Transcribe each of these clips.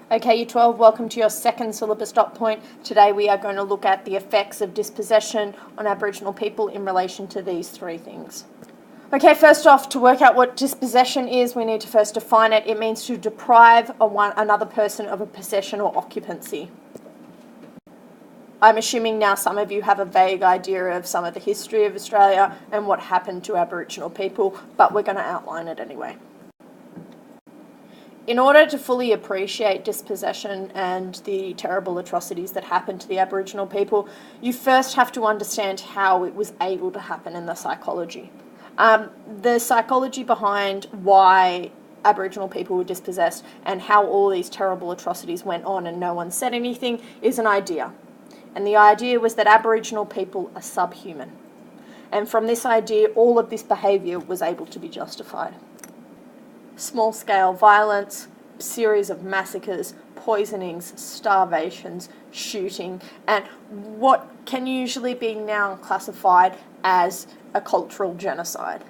Okay, Year 12, welcome to your second syllabus dot point. Today we are going to look at the effects of dispossession on Aboriginal people in relation to these three things. Okay, first off, to work out what dispossession is, we need to first define it. It means to deprive another person of a possession or occupancy. I'm assuming now some of you have a vague idea of some of the history of Australia and what happened to Aboriginal people, but we're going to outline it anyway. In order to fully appreciate dispossession and the terrible atrocities that happened to the Aboriginal people, you first have to understand how it was able to happen in the psychology. The psychology behind why Aboriginal people were dispossessed and how all these terrible atrocities went on and no one said anything is an idea. And the idea was that Aboriginal people are subhuman. And from this idea, all of this behaviour was able to be justified. Small-scale violence, series of massacres, poisonings, starvations, shooting, and what can usually be now classified as a cultural genocide.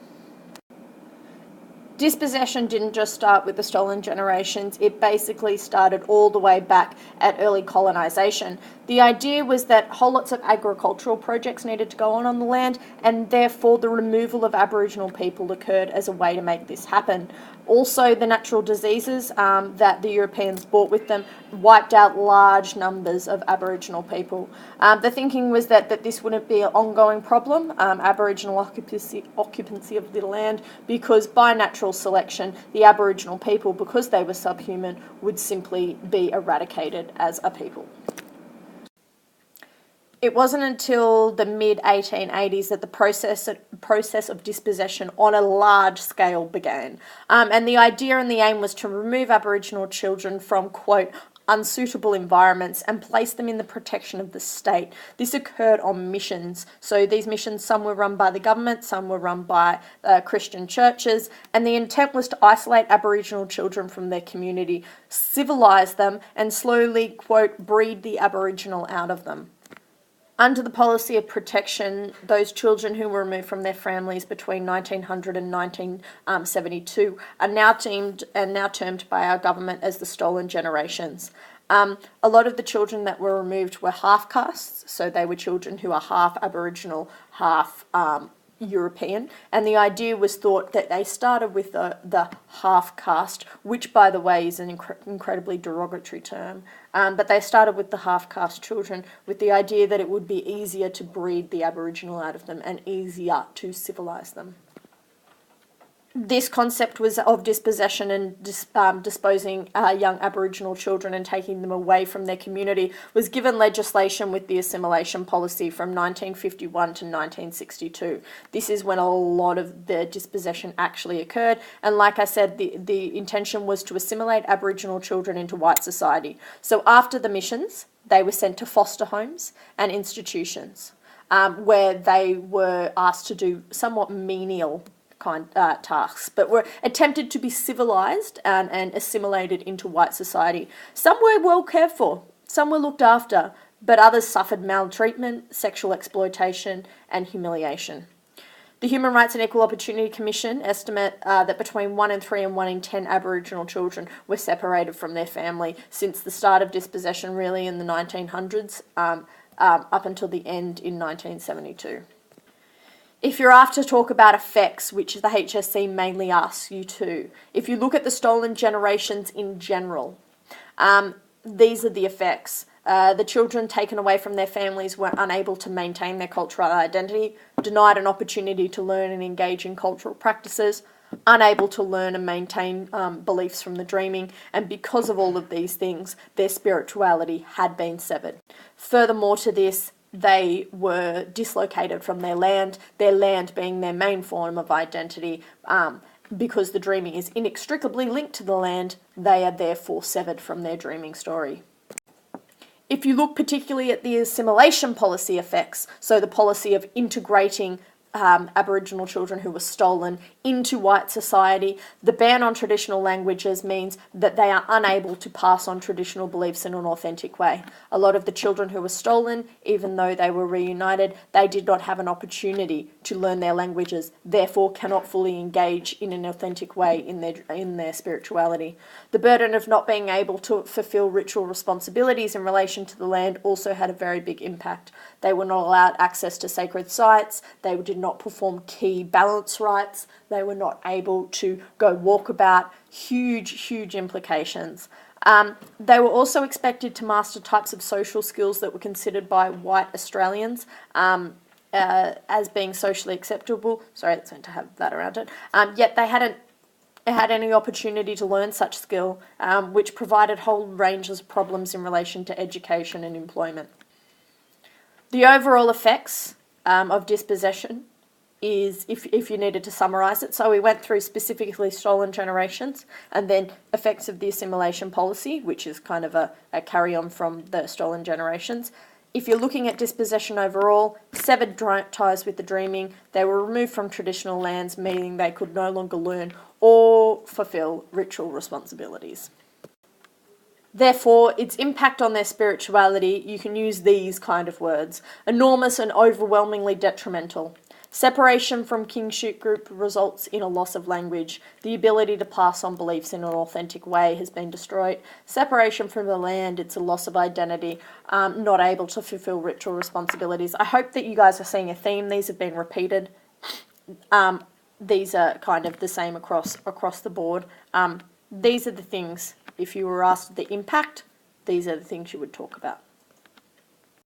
Dispossession didn't just start with the stolen generations, it basically started all the way back at early colonisation. The idea was that whole lots of agricultural projects needed to go on the land, and therefore the removal of Aboriginal people occurred as a way to make this happen. Also, the natural diseases that the Europeans brought with them wiped out large numbers of Aboriginal people. The thinking was that this wouldn't be an ongoing problem, Aboriginal occupancy of the land, because by natural selection, the Aboriginal people, because they were subhuman, would simply be eradicated as a people. It wasn't until the mid-1880s that the process of dispossession on a large scale began. And the idea and the aim was to remove Aboriginal children from, quote, unsuitable environments and place them in the protection of the state. This occurred on missions. So these missions, some were run by the government, some were run by Christian churches, and the intent was to isolate Aboriginal children from their community, civilise them, and slowly, quote, breed the Aboriginal out of them. Under the policy of protection, those children who were removed from their families between 1900 and 1972 are now termed by our government as the stolen generations. A lot of the children that were removed were half-castes, so they were children who are half Aboriginal, half European, and the idea was thought that they started with the half-caste, which by the way is an incredibly derogatory term, but they started with the half-caste children with the idea that it would be easier to breed the Aboriginal out of them and easier to civilise them. This concept was of dispossession and disposing young Aboriginal children and taking them away from their community was given legislation with the assimilation policy from 1951 to 1962. This is when a lot of the dispossession actually occurred, and like I said, the intention was to assimilate Aboriginal children into white society. So after the missions, they were sent to foster homes and institutions where they were asked to do somewhat menial tasks, but were attempted to be civilised and assimilated into white society. Some were well cared for, some were looked after, but others suffered maltreatment, sexual exploitation, and humiliation. The Human Rights and Equal Opportunity Commission estimate that between 1 in 3 and 1 in 10 Aboriginal children were separated from their family since the start of dispossession, really in the 1900s, up until the end in 1972. If you're asked to talk about effects, which the HSC mainly asks you to, if you look at the stolen generations in general, these are the effects. The children taken away from their families were unable to maintain their cultural identity, denied an opportunity to learn and engage in cultural practices, unable to learn and maintain beliefs from the dreaming, and because of all of these things, their spirituality had been severed. Furthermore to this, they were dislocated from their land being their main form of identity. Because the dreaming is inextricably linked to the land, they are therefore severed from their dreaming story. If you look particularly at the assimilation policy effects, so the policy of integrating Aboriginal children who were stolen into white society. The ban on traditional languages means that they are unable to pass on traditional beliefs in an authentic way. A lot of the children who were stolen, even though they were reunited, they did not have an opportunity to learn their languages, therefore cannot fully engage in an authentic way in their spirituality. The burden of not being able to fulfill ritual responsibilities in relation to the land also had a very big impact. They were not allowed access to sacred sites, they did not perform key balance rites, they were not able to go walkabout, huge implications. They were also expected to master types of social skills that were considered by white Australians as being socially acceptable. Sorry, it's meant to have that around it. Yet they hadn't had any opportunity to learn such skill, which provided whole ranges of problems in relation to education and employment. The overall effects of dispossession is, if you needed to summarise it, so we went through specifically stolen generations and then effects of the assimilation policy, which is kind of a carry-on from the stolen generations. If you're looking at dispossession overall, severed ties with the dreaming, they were removed from traditional lands, meaning they could no longer learn or fulfil ritual responsibilities. Therefore, its impact on their spirituality, you can use these kind of words: enormous and overwhelmingly detrimental. Separation from kinship group results in a loss of language. The ability to pass on beliefs in an authentic way has been destroyed. Separation from the land, it's a loss of identity, not able to fulfill ritual responsibilities. I hope that you guys are seeing a theme. These have been repeated. These are kind of the same across the board. These are the things, if you were asked the impact, these are the things you would talk about.